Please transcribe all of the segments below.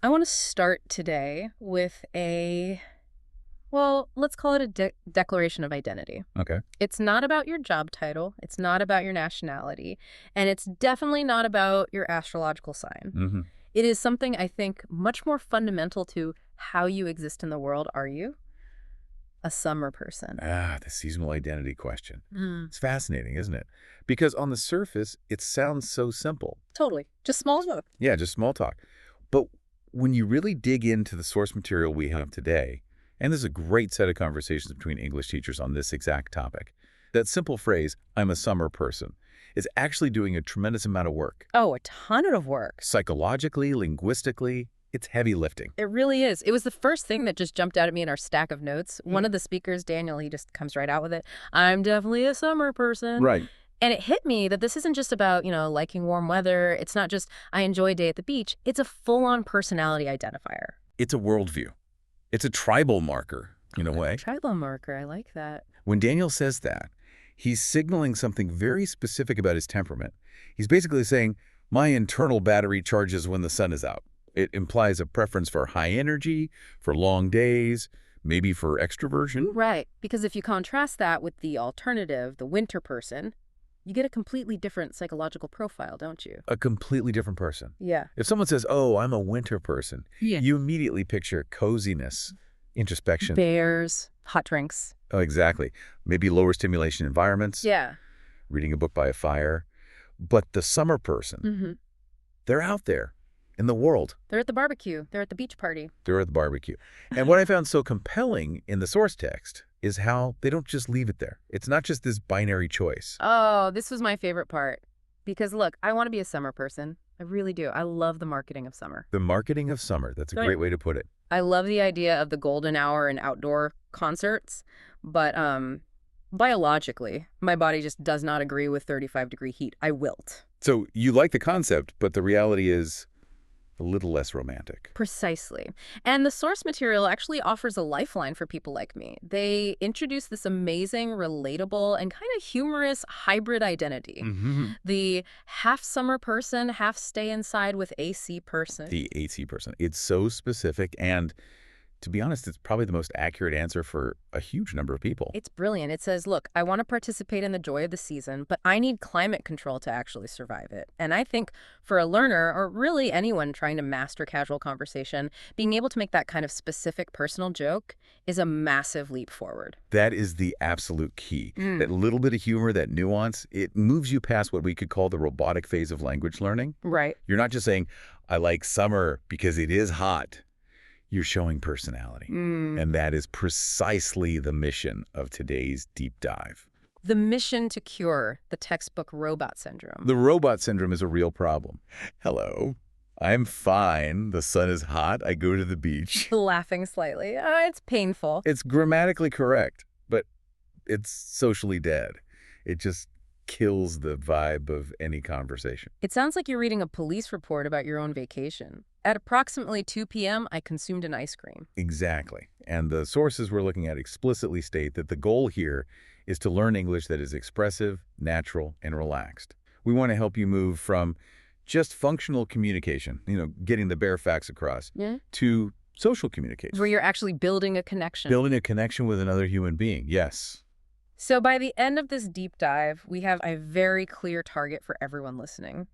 I want to start today with well, let's call it a declaration of identity. Okay. It's not about your job title, it's not about your nationality, and it's definitely not about your astrological sign. hmm It is something I think much more fundamental to how you exist in the world. Are you a summer person? The seasonal identity question. Mm. It's fascinating, isn't it? Because on the surface, it sounds so simple. Totally. Just small talk. Yeah, just small talk. But when you really dig into the source material we have today, and there's a great set of conversations between English teachers on this exact topic, that simple phrase, I'm a summer person, is actually doing a tremendous amount of work. Oh, a ton of work. Psychologically, linguistically, it's heavy lifting. It really is. It was the first thing that just jumped out at me in our stack of notes. One of the speakers, Daniel, he just comes right out with it. I'm definitely a summer person. Right. And it hit me that this isn't just about, liking warm weather. It's not just I enjoy a day at the beach. It's a full-on personality identifier. It's a worldview. It's a tribal marker, in a way. Tribal marker. I like that. When Daniel says that, he's signaling something very specific about his temperament. He's basically saying, my internal battery charges when the sun is out. It implies a preference for high energy, for long days, maybe for extroversion. Right. Because if you contrast that with the alternative, the winter person, you get a completely different psychological profile, don't you? A completely different person. Yeah. If someone says, oh, I'm a winter person, Yeah. you immediately picture coziness, introspection. Bears, hot drinks. Oh, exactly. Maybe lower stimulation environments, Yeah. reading a book by a fire. But the summer person, Mm-hmm. they're out there in the world. They're at the barbecue. They're at the beach party. They're at the barbecue. And what I found so compelling in the source text is how they don't just leave it there. It's not just this binary choice. Oh, this was my favorite part. Because look, I want to be a summer person. I really do. I love the marketing of summer. The marketing of summer, that's a Right. great way to put it. I love the idea of the golden hour and outdoor concerts, but biologically, my body just does not agree with 35-degree heat. I wilt. So you like the concept, but the reality is a little less romantic. Precisely. And the source material actually offers a lifeline for people like me. They introduce this amazing, relatable, and kind of humorous hybrid identity. The half summer person, half stay inside with AC person. The AC person. It's so specific, and to be honest, it's probably the most accurate answer for a huge number of people. It's brilliant. It says, look, I want to participate in the joy of the season, but I need climate control to actually survive it. And I think for a learner, or really anyone trying to master casual conversation, being able to make that kind of specific personal joke is a massive leap forward. That is the absolute key. That little bit of humor, that nuance, it moves you past what we could call the robotic phase of language learning. Right. You're not just saying, I like summer because it is hot. You're showing personality. And that is precisely the mission of today's deep dive. The mission to cure the textbook robot syndrome. The robot syndrome is a real problem. Hello, I'm fine. The sun is hot. I go to the beach. Laughing slightly. It's painful. It's grammatically correct, but it's socially dead. It just kills the vibe of any conversation. It sounds like you're reading a police report about your own vacation. At approximately 2 p.m., I consumed an ice cream. Exactly. And the sources we're looking at explicitly state that the goal here is to learn English that is expressive, natural, and relaxed. We want to help you move from just functional communication, getting the bare facts across, to social communication. Where you're actually building a connection. Building a connection with another human being, yes. So by the end of this deep dive, we have a very clear target for everyone listening.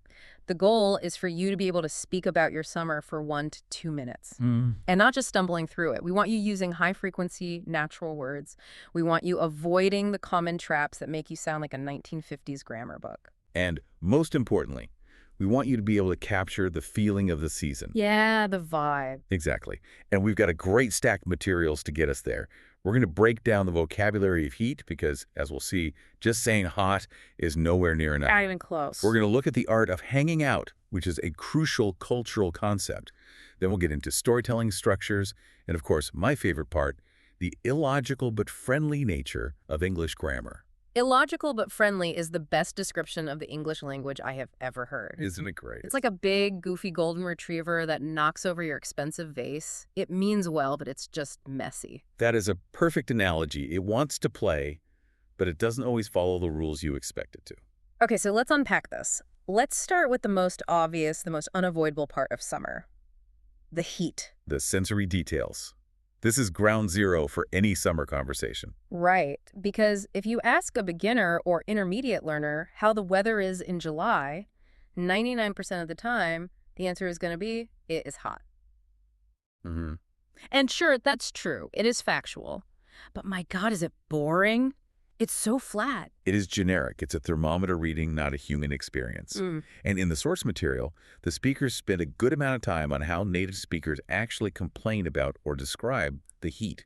The goal is for you to be able to speak about your summer for 1 to 2 minutes and not just stumbling through it. We want you using high-frequency, natural words. We want you avoiding the common traps that make you sound like a 1950s grammar book. And most importantly, we want you to be able to capture the feeling of the season. Yeah, the vibe. Exactly. And we've got a great stack of materials to get us there. We're going to break down the vocabulary of heat because, as we'll see, just saying hot is nowhere near enough. Not even close. We're going to look at the art of hanging out, which is a crucial cultural concept. Then we'll get into storytelling structures, and of course, my favorite part, the illogical but friendly nature of English grammar. Illogical but friendly is the best description of the English language I have ever heard. Isn't it great? It's like a big, goofy golden retriever that knocks over your expensive vase. It means well, but it's just messy. That is a perfect analogy. It wants to play, but it doesn't always follow the rules you expect it to. Okay, so let's unpack this. Let's start with the most obvious, the most unavoidable part of summer. The heat. The sensory details. This is ground zero for any summer conversation. Right, because if you ask a beginner or intermediate learner how the weather is in July, 99% of the time, the answer is going to be, it is hot. Mm-hmm. And sure, that's true. It is factual. But my God, is it boring? It's so flat. It is generic. It's a thermometer reading, not a human experience. And in the source material, the speakers spend a good amount of time on how native speakers actually complain about or describe the heat.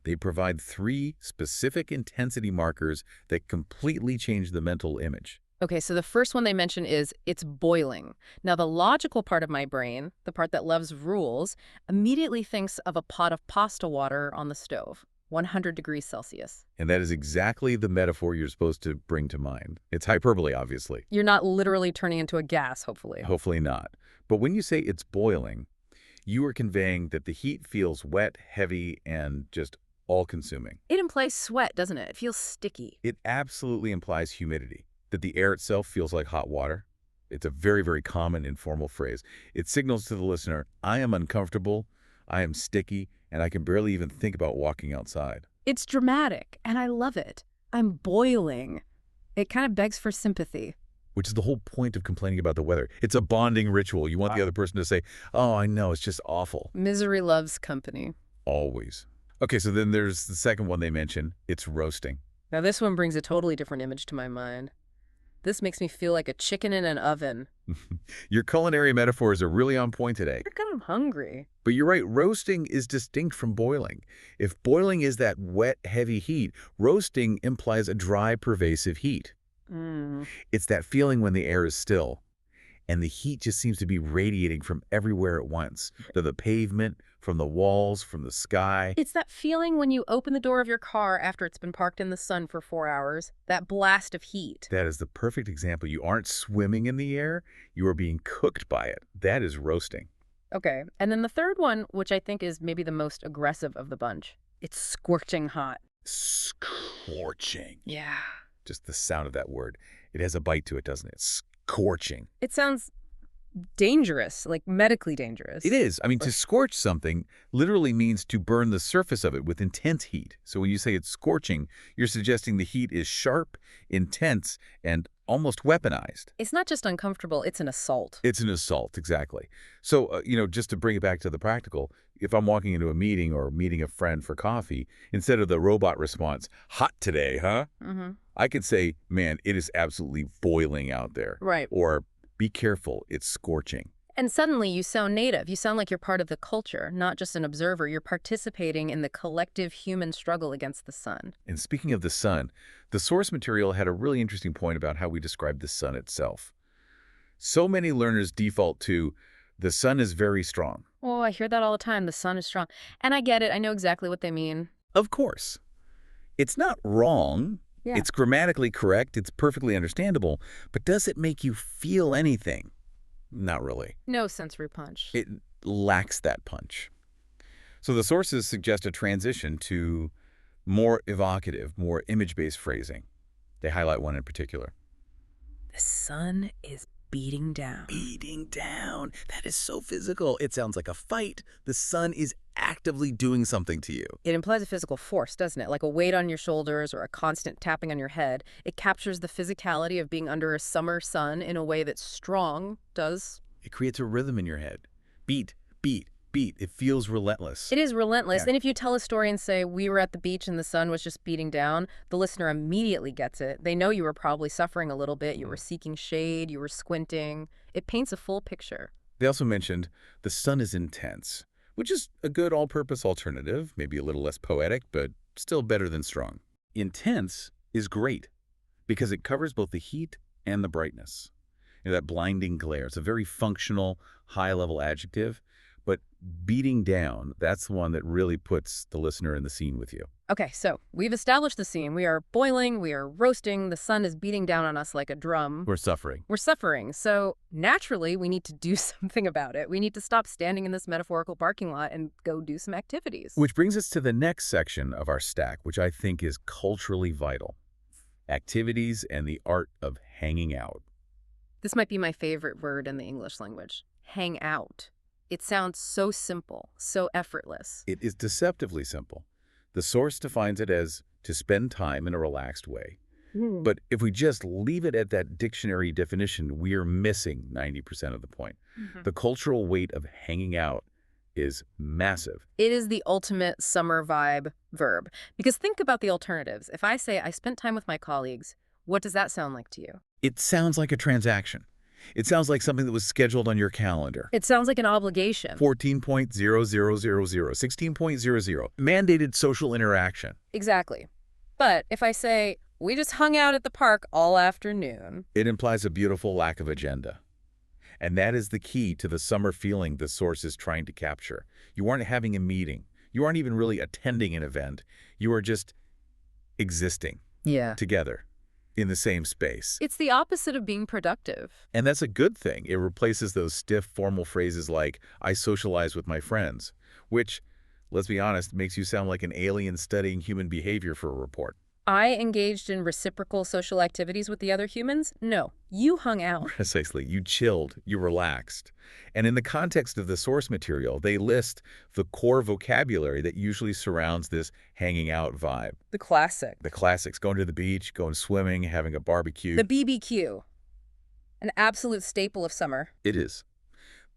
They provide 3 specific intensity markers that completely change the mental image. Okay, so the first one they mention is it's boiling. Now, the logical part of my brain, the part that loves rules, immediately thinks of a pot of pasta water on the stove. 100 degrees Celsius. And that is exactly the metaphor you're supposed to bring to mind. It's hyperbole, obviously. You're not literally turning into a gas, hopefully. Hopefully not. But when you say it's boiling, you are conveying that the heat feels wet, heavy, and just all-consuming. It implies sweat, doesn't it? It feels sticky. It absolutely implies humidity, that the air itself feels like hot water. It's a very, very common informal phrase. It signals to the listener, I am uncomfortable, I am sticky, and I can barely even think about walking outside. It's dramatic, and I love it. I'm boiling. It kind of begs for sympathy. Which is the whole point of complaining about the weather. It's a bonding ritual. You want the other person to say, oh, I know, it's just awful. Misery loves company. Always. Okay, so then there's the second one they mention. It's roasting. Now this one brings a totally different image to my mind. This makes me feel like a chicken in an oven. Your culinary metaphors are really on point today. You're kind of hungry. But you're right, roasting is distinct from boiling. If boiling is that wet, heavy heat, roasting implies a dry, pervasive heat. It's that feeling when the air is still, and the heat just seems to be radiating from everywhere at once. To the pavement, from the walls, from the sky. It's that feeling when you open the door of your car after it's been parked in the sun for 4 hours. That blast of heat. That is the perfect example. You aren't swimming in the air, you are being cooked by it. That is roasting. Okay, and then the third one, which I think is maybe the most aggressive of the bunch. It's scorching hot. Scorching. Yeah. Just the sound of that word. It has a bite to it, doesn't it? Scorching. It sounds dangerous, like medically dangerous. It is. I mean, to scorch something literally means to burn the surface of it with intense heat. So when you say it's scorching, you're suggesting the heat is sharp, intense, and almost weaponized. It's not just uncomfortable, it's an assault. It's an assault, exactly. So, just to bring it back to the practical, if I'm walking into a meeting or meeting a friend for coffee, instead of the robot response, hot today, huh? I could say, man, it is absolutely boiling out there. Right. Or, be careful, it's scorching. And suddenly you sound native. You sound like you're part of the culture, not just an observer. You're participating in the collective human struggle against the sun. And speaking of the sun, the source material had a really interesting point about how we describe the sun itself. So many learners default to, the sun is very strong. Oh, I hear that all the time. The sun is strong. And I get it. I know exactly what they mean. Of course. It's not wrong. Yeah. It's grammatically correct. It's perfectly understandable. But does it make you feel anything? Not really. No sensory punch. It lacks that punch. So the sources suggest a transition to more evocative, more image-based phrasing. They highlight one in particular. The sun is beating down. Beating down. That is so physical. It sounds like a fight. The sun is actively doing something to you. It implies a physical force, doesn't it? Like a weight on your shoulders or a constant tapping on your head. It captures the physicality of being under a summer sun in a way that strong does. It creates a rhythm in your head. Beat, beat, beat. It feels relentless. It is relentless. Yeah. And if you tell a story and say, we were at the beach and the sun was just beating down, the listener immediately gets it. They know you were probably suffering a little bit. You were seeking shade. You were squinting. It paints a full picture. They also mentioned the sun is intense, which is a good all-purpose alternative, maybe a little less poetic, but still better than strong. Intense is great because it covers both the heat and the brightness. That blinding glare. It's a very functional, high-level adjective, but beating down, that's the one that really puts the listener in the scene with you. Okay, so we've established the scene. We are boiling, we are roasting, the sun is beating down on us like a drum. We're suffering. We're suffering. So naturally, we need to do something about it. We need to stop standing in this metaphorical parking lot and go do some activities. Which brings us to the next section of our stack, which I think is culturally vital. Activities and the art of hanging out. This might be my favorite word in the English language. Hang out. It sounds so simple, so effortless. It is deceptively simple. The source defines it as to spend time in a relaxed way. But if we just leave it at that dictionary definition, we are missing 90% of the point. The cultural weight of hanging out is massive. It is the ultimate summer vibe verb. Because think about the alternatives. If I say I spent time with my colleagues, what does that sound like to you? It sounds like a transaction. It sounds like something that was scheduled on your calendar. It sounds like an obligation. 14.0000, 16.00, mandated social interaction. Exactly. But if I say, we just hung out at the park all afternoon, It implies a beautiful lack of agenda. And that is the key to the summer feeling the source is trying to capture. You aren't having a meeting. You aren't even really attending an event. You are just existing together in the same space. It's the opposite of being productive. And that's a good thing. It replaces those stiff, formal phrases like, I socialize with my friends, which, let's be honest, makes you sound like an alien studying human behavior for a report. I engaged in reciprocal social activities with the other humans? No, you hung out. Precisely. You chilled. You relaxed. And in the context of the source material, they list the core vocabulary that usually surrounds this hanging out vibe. The classic. The classics, going to the beach, going swimming, having a barbecue. The BBQ. An absolute staple of summer. It is.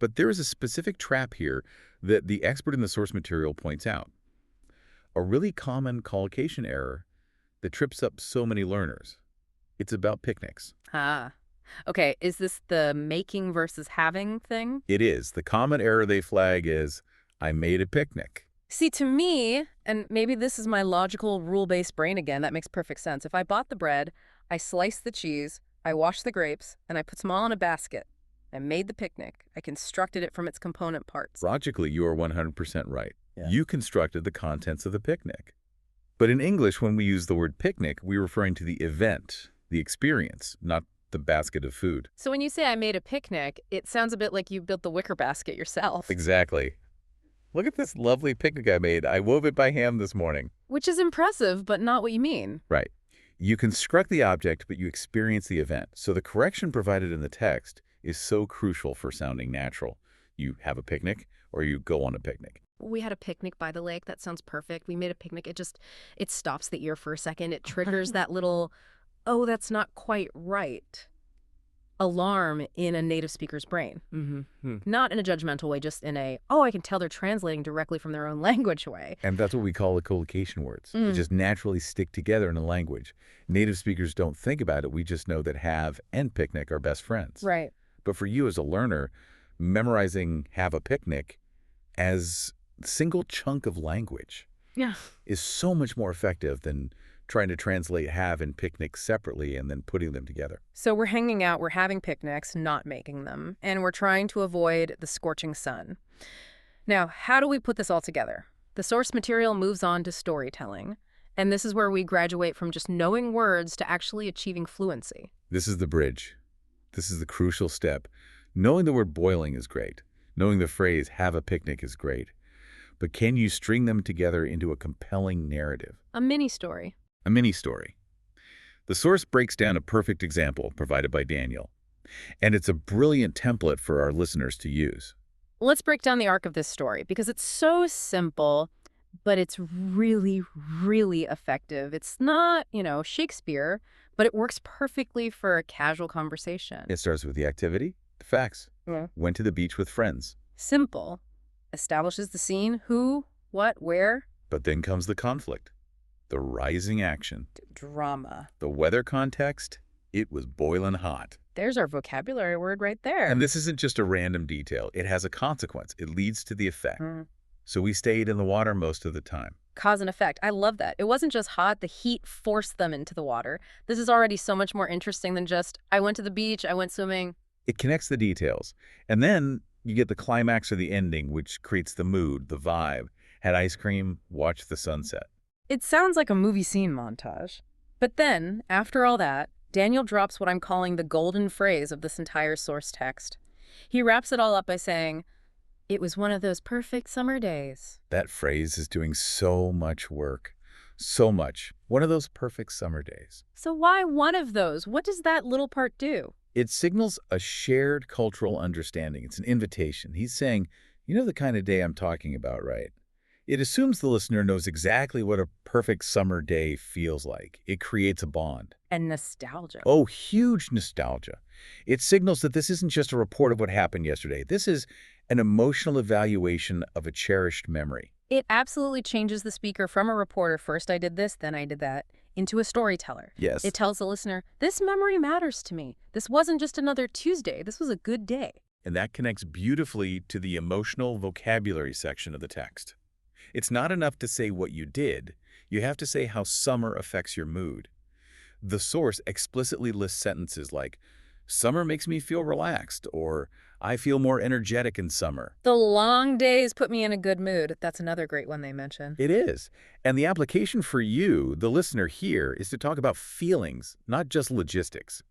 But there is a specific trap here that the expert in the source material points out. A really common collocation error that trips up so many learners. It's about picnics. Ah. Okay, is this the making versus having thing? It is. The common error they flag is, I made a picnic. See, to me, and maybe this is my logical rule-based brain again, that makes perfect sense. If I bought the bread, I sliced the cheese, I washed the grapes, and I put them all in a basket. I made the picnic. I constructed it from its component parts. Logically, you are 100% right. Yeah. You constructed the contents of the picnic. But in English, when we use the word picnic, we're referring to the event, the experience, not the basket of food. So when you say I made a picnic, it sounds a bit like you built the wicker basket yourself. Exactly. Look at this lovely picnic I made. I wove it by hand this morning. Which is impressive, but not what you mean. Right. You construct the object, but you experience the event. So the correction provided in the text is so crucial for sounding natural. You have a picnic or you go on a picnic. We had a picnic by the lake. That sounds perfect. We made a picnic. It stops the ear for a second. It triggers that little, oh, that's not quite right alarm in a native speaker's brain. Not in a judgmental way, just in a, oh, I can tell they're translating directly from their own language way. And that's what we call echolocation words. They just naturally stick together in a language. Native speakers don't think about it. We just know that have and picnic are best friends. Right. But for you as a learner, memorizing have a picnic as a single chunk of language is so much more effective than trying to translate have and picnic separately and then putting them together. So we're hanging out, we're having picnics, not making them, and we're trying to avoid the scorching sun. Now, how do we put this all together? The source material moves on to storytelling, and this is where we graduate from just knowing words to actually achieving fluency. This is the bridge. This is the crucial step. Knowing the word boiling is great. Knowing the phrase have a picnic is great. But can you string them together into a compelling narrative? A mini-story. A mini-story. The source breaks down a perfect example provided by Daniel, and it's a brilliant template for our listeners to use. Let's break down the arc of this story, because it's so simple, but it's really, really effective. It's not, Shakespeare, but it works perfectly for a casual conversation. It starts with the activity, the facts. Went to the beach with friends. Simple. Establishes the scene, who, what, where. But then comes the conflict. The rising action. Drama. The weather context, it was boiling hot. There's our vocabulary word right there. And this isn't just a random detail. It has a consequence. It leads to the effect. So we stayed in the water most of the time. Cause and effect. I love that. It wasn't just hot. The heat forced them into the water. This is already so much more interesting than just, I went to the beach, I went swimming. It connects the details. And then you get the climax or the ending, which creates the mood, the vibe. Had ice cream, watched the sunset. It sounds like a movie scene montage. But then, after all that, Daniel drops what I'm calling the golden phrase of this entire source text. He wraps it all up by saying, it was one of those perfect summer days. That phrase is doing so much work. So much. One of those perfect summer days. So why one of those? What does that little part do? It signals a shared cultural understanding. It's an invitation. He's saying, You know the kind of day I'm talking about, right? It assumes the listener knows exactly what a perfect summer day feels like. It creates a bond. And nostalgia. Oh, huge nostalgia. It signals that this isn't just a report of what happened yesterday. This is an emotional evaluation of a cherished memory. It absolutely changes the speaker from a reporter, first I did this, then I did that, into a storyteller. Yes. It tells the listener, this memory matters to me. This wasn't just another Tuesday. This was a good day. And that connects beautifully to the emotional vocabulary section of the text. It's not enough to say what you did. You have to say how summer affects your mood. The source explicitly lists sentences like, summer makes me feel relaxed, or I feel more energetic in summer. The long days put me in a good mood. That's another great one they mention. It is. And the application for you, the listener here, is to talk about feelings, not just logistics.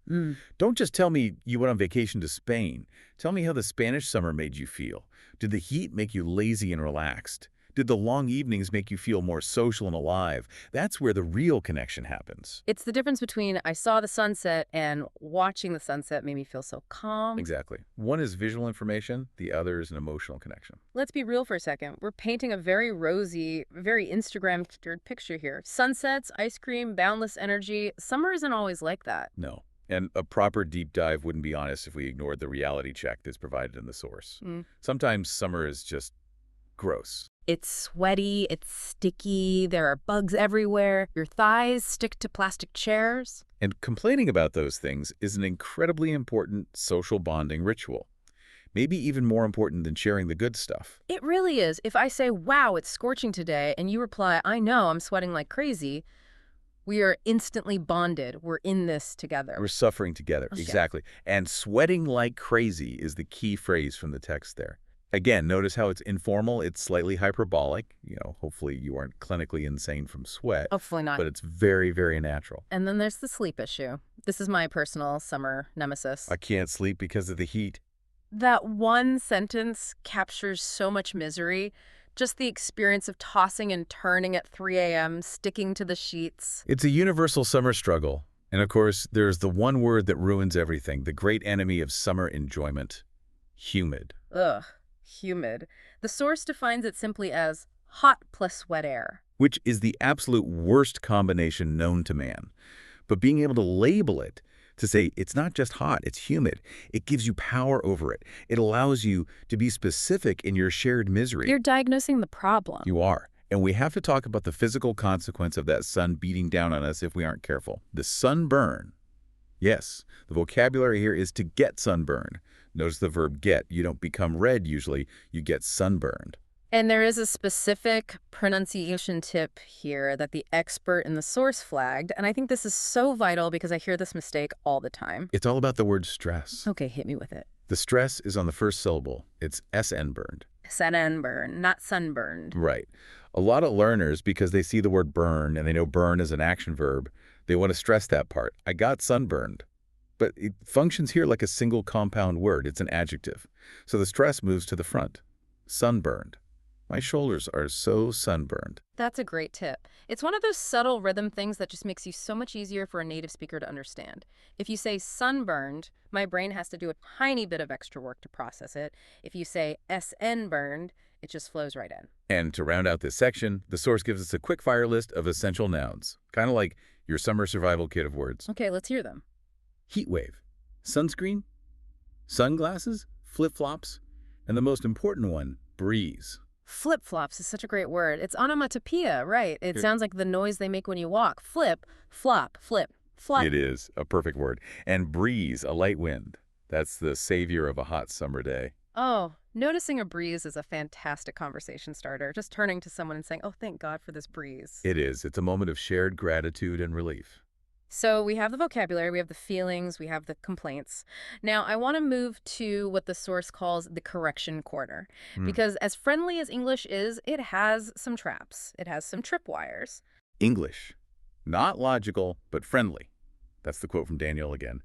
Don't just tell me you went on vacation to Spain. Tell me how the Spanish summer made you feel. Did the heat make you lazy and relaxed? Did the long evenings make you feel more social and alive? That's where the real connection happens. It's the difference between I saw the sunset and watching the sunset made me feel so calm. Exactly. One is visual information, the other is an emotional connection. Let's be real for a second. We're painting a very rosy, very Instagram-centered picture here. Sunsets, ice cream, boundless energy. Summer isn't always like that. No. And a proper deep dive wouldn't be honest if we ignored the reality check that's provided in the source. Sometimes summer is just gross. It's sweaty, it's sticky, there are bugs everywhere, your thighs stick to plastic chairs. And complaining about those things is an incredibly important social bonding ritual. Maybe even more important than sharing the good stuff. It really is. If I say, wow, it's scorching today, and you reply, I know, I'm sweating like crazy, we are instantly bonded. We're in this together. We're suffering together, Okay. exactly. And sweating like crazy is the key phrase from the text there. Again, notice how it's informal, it's slightly hyperbolic. Hopefully you aren't clinically insane from sweat. Hopefully not. But it's very, very natural. And then there's the sleep issue. This is my personal summer nemesis. I can't sleep because of the heat. That one sentence captures so much misery. Just the experience of tossing and turning at 3 a.m., sticking to the sheets. It's a universal summer struggle. And of course, there's the one word that ruins everything, the great enemy of summer enjoyment: humid. Ugh, humid. The source defines it simply as hot plus wet air. Which is the absolute worst combination known to man. But being able to label it, to say it's not just hot, it's humid, it gives you power over it. It allows you to be specific in your shared misery. You're diagnosing the problem. You are. And we have to talk about the physical consequence of that sun beating down on us if we aren't careful. The sunburn. Yes, the vocabulary here is to get sunburned. Notice the verb get. You don't become red usually, you get sunburned. And there is a specific pronunciation tip here that the expert in the source flagged, and I think this is so vital because I hear this mistake all the time. It's all about the word stress. Okay, hit me with it. The stress is on the first syllable. It's SN burned. Sunburn, not sunburned. Right. A lot of learners, because they see the word burn and they know burn is an action verb, they want to stress that part. I got sunburned. But it functions here like a single compound word. It's an adjective. So the stress moves to the front. Sunburned. My shoulders are so sunburned. That's a great tip. It's one of those subtle rhythm things that just makes you so much easier for a native speaker to understand. If you say sunburned, my brain has to do a tiny bit of extra work to process it. If you say SN burned, it just flows right in. And to round out this section, the source gives us a quick fire list of essential nouns, kind of like your summer survival kit of words. Okay, let's hear them. Heat wave, sunscreen, sunglasses, flip-flops, and the most important one, breeze. Flip-flops is such a great word. It's onomatopoeia, right? It sounds like the noise they make when you walk. Flip, flop, flip, flop. It is a perfect word. And breeze, a light wind. That's the savior of a hot summer day. Oh, noticing a breeze is a fantastic conversation starter. Just turning to someone and saying, oh, thank God for this breeze. It is. It's a moment of shared gratitude and relief. So we have the vocabulary, we have the feelings, we have the complaints. Now, I want to move to what the source calls the correction corner. Because as friendly as English is, it has some traps. It has some tripwires. English. Not logical, but friendly. That's the quote from Daniel again.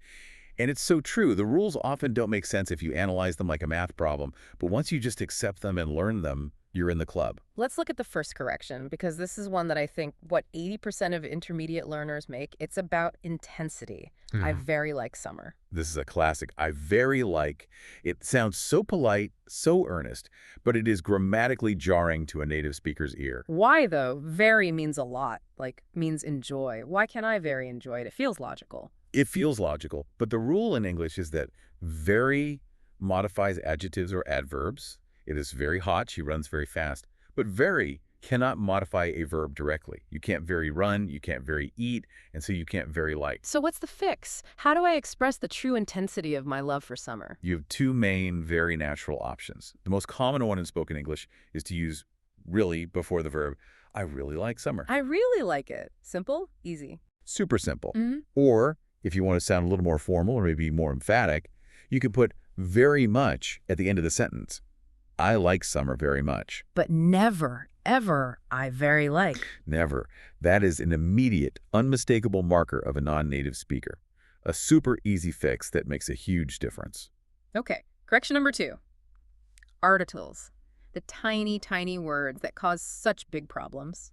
And it's so true. The rules often don't make sense if you analyze them like a math problem. But once you just accept them and learn them, You're in the club. Let's look at the first correction, because this is one that I think what 80% of intermediate learners make. It's about intensity. I very like summer. This is a classic. I very like. It sounds so polite, so earnest, but it is grammatically jarring to a native speaker's ear. Why, though? Very means a lot, like means enjoy. Why can't I very enjoy it? It feels logical. It feels logical, but the rule in English is that very modifies adjectives or adverbs. It is very hot. She runs very fast. But very cannot modify a verb directly. You can't very run, you can't very eat, and so you can't very like. So what's the fix? How do I express the true intensity of my love for summer? You have two main, very natural options. The most common one in spoken English is to use really before the verb. I really like summer. I really like it. Simple, easy. Super simple. Or, if you want to sound a little more formal or maybe more emphatic, you could put very much at the end of the sentence. I like summer very much. But never, ever, I very like. Never. That is an immediate, unmistakable marker of a non-native speaker. A super easy fix that makes a huge difference. Okay, correction number 2. Articles. The tiny, tiny words that cause such big problems.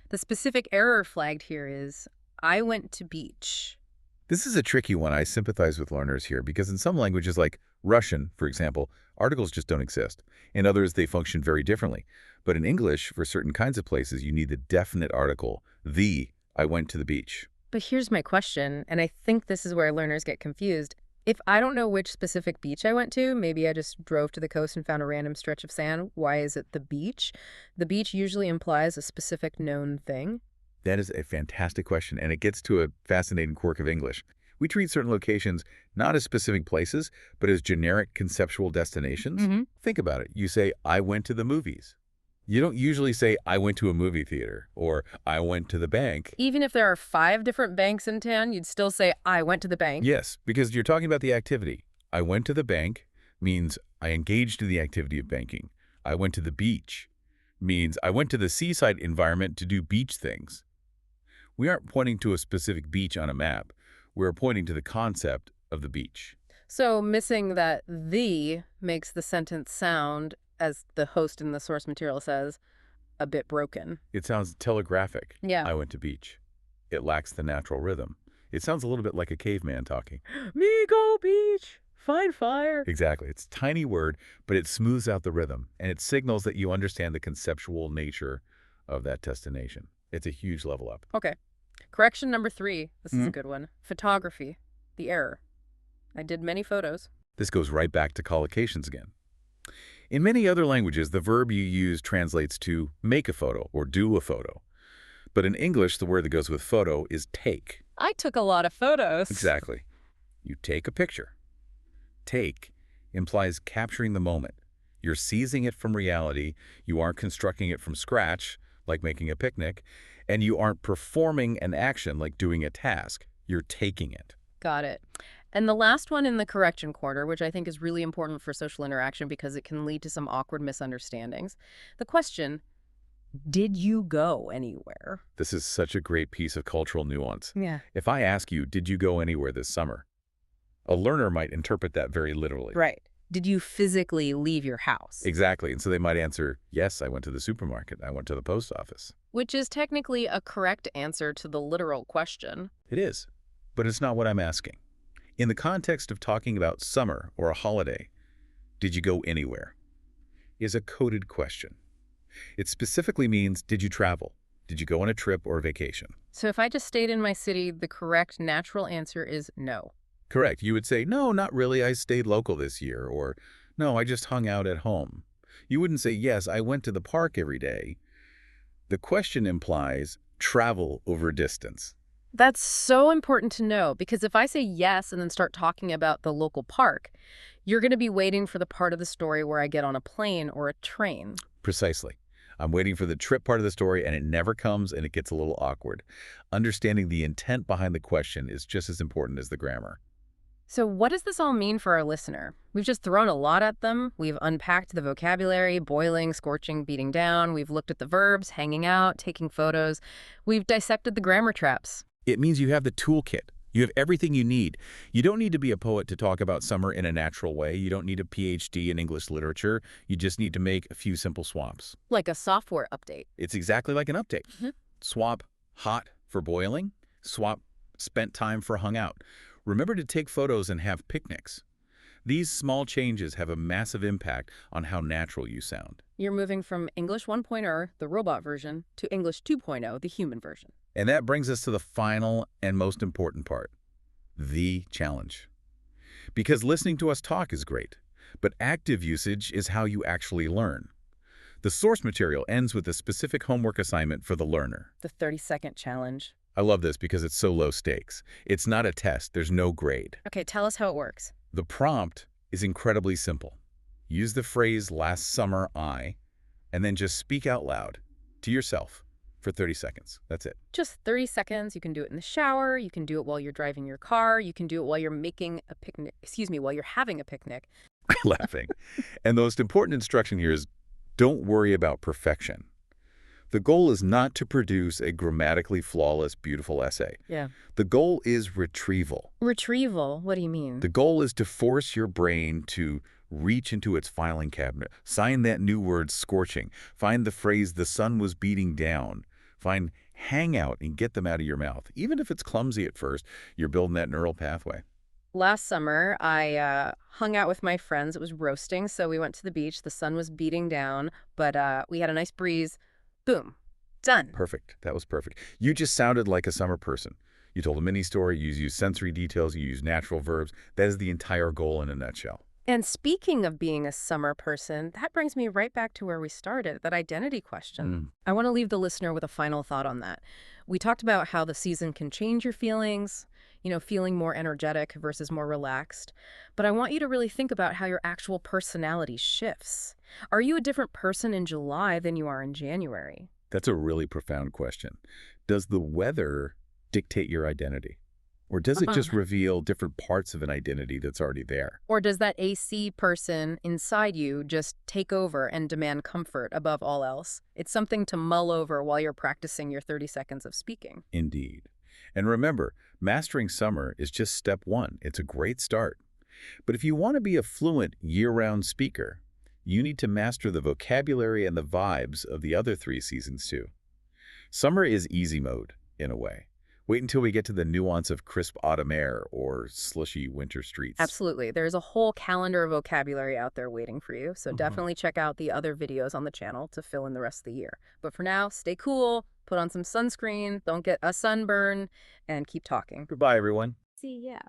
The specific error flagged here is, I went to beach. This is a tricky one. I sympathize with learners here because in some languages like Russian, for example, articles just don't exist. In others, they function very differently. But in English, for certain kinds of places, you need the definite article, the, I went to the beach. But here's my question, and I think this is where learners get confused. If I don't know which specific beach I went to, maybe I just drove to the coast and found a random stretch of sand, why is it the beach? The beach usually implies a specific known thing. That is a fantastic question, and it gets to a fascinating quirk of English. We treat certain locations not as specific places, but as generic conceptual destinations. Think about it. You say, I went to the movies. You don't usually say, I went to a movie theater, or I went to the bank. Even if there are 5 different banks in town, you'd still say, I went to the bank. Yes, because you're talking about the activity. I went to the bank means I engaged in the activity of banking. I went to the beach means I went to the seaside environment to do beach things. We aren't pointing to a specific beach on a map. We're pointing to the concept of the beach. So missing that the makes the sentence sound, as the host in the source material says, a bit broken. It sounds telegraphic. Yeah. I went to beach. It lacks the natural rhythm. It sounds a little bit like a caveman talking. Me go beach, find fire. Exactly. It's a tiny word, but it smooths out the rhythm, and it signals that you understand the conceptual nature of that destination. It's a huge level up. Okay. Correction number 3. This is a good one. Photography. The error. I did many photos. This goes right back to collocations again. In many other languages, the verb you use translates to make a photo or do a photo. But in English, the word that goes with photo is take. I took a lot of photos. Exactly. You take a picture. Take implies capturing the moment. You're seizing it from reality. You aren't constructing it from scratch, like making a picnic. And you aren't performing an action like doing a task. You're taking it. Got it. And the last one in the correction corner, which I think is really important for social interaction because it can lead to some awkward misunderstandings. The question, did you go anywhere? This is such a great piece of cultural nuance. Yeah. If I ask you, did you go anywhere this summer? A learner might interpret that very literally. Right. Did you physically leave your house? Exactly. And so they might answer, yes, I went to the supermarket. I went to the post office. Which is technically a correct answer to the literal question. It is, but it's not what I'm asking. In the context of talking about summer or a holiday, did you go anywhere? Is a coded question. It specifically means, did you travel? Did you go on a trip or a vacation? So if I just stayed in my city, the correct natural answer is no. Correct. You would say, no, not really. I stayed local this year. Or, no, I just hung out at home. You wouldn't say, yes, I went to the park every day. The question implies travel over distance. That's so important to know because if I say yes and then start talking about the local park, you're going to be waiting for the part of the story where I get on a plane or a train. Precisely. I'm waiting for the trip part of the story and it never comes and it gets a little awkward. Understanding the intent behind the question is just as important as the grammar. So what does this all mean for our listener? We've just thrown a lot at them. We've unpacked the vocabulary, boiling, scorching, beating down. We've looked at the verbs, hanging out, taking photos. We've dissected the grammar traps. It means you have the toolkit, You have everything you need. You don't need to be a poet to talk about summer in a natural way. You don't need a PhD in English literature. You just need to make a few simple swaps. Like a software update. It's exactly like an update. Mhm. Swap hot for boiling. Swap spent time for hung out. Remember to take photos and have picnics. These small changes have a massive impact on how natural you sound. You're moving from English 1.0, the robot version, to English 2.0, the human version. And that brings us to the final and most important part, the challenge. Because listening to us talk is great, but active usage is how you actually learn. The source material ends with a specific homework assignment for the learner. The 30-second challenge. I love this because it's so low stakes. It's not a test. There's no grade. Okay, tell us how it works. The prompt is incredibly simple. Use the phrase last summer and then just speak out loud to yourself for 30 seconds. That's it. Just 30 seconds. You can do it in the shower. You can do it while you're driving your car. You can do it while you're making a picnic. While you're having a picnic. Laughing. And the most important instruction here is don't worry about perfection. The goal is not to produce a grammatically flawless, beautiful essay. Yeah. The goal is retrieval. Retrieval? What do you mean? The goal is to force your brain to reach into its filing cabinet. Sign that new word scorching. Find the phrase the sun was beating down. Find hang out and get them out of your mouth. Even if it's clumsy at first, you're building that neural pathway. Last summer, I hung out with my friends. It was roasting, so we went to the beach. The sun was beating down, but we had a nice breeze. Boom. Done. Perfect. That was perfect. You just sounded like a summer person. You told a mini story, you used sensory details, you used natural verbs. That is the entire goal in a nutshell. And speaking of being a summer person, that brings me right back to where we started, that identity question. I want to leave the listener with a final thought on that. We talked about how the season can change your feelings, feeling more energetic versus more relaxed. But I want you to really think about how your actual personality shifts. Are you a different person in July than you are in January? That's a really profound question. Does the weather dictate your identity? Or does it just reveal different parts of an identity that's already there? Or does that AC person inside you just take over and demand comfort above all else? It's something to mull over while you're practicing your 30 seconds of speaking. Indeed. And remember, mastering summer is just step one. It's a great start. But if you want to be a fluent year-round speaker, you need to master the vocabulary and the vibes of the other 3 seasons too. Summer is easy mode, in a way. Wait until we get to the nuance of crisp autumn air or slushy winter streets. Absolutely. There's a whole calendar of vocabulary out there waiting for you, so definitely check out the other videos on the channel to fill in the rest of the year. But for now, stay cool, put on some sunscreen, don't get a sunburn, and keep talking. Goodbye, everyone. See ya.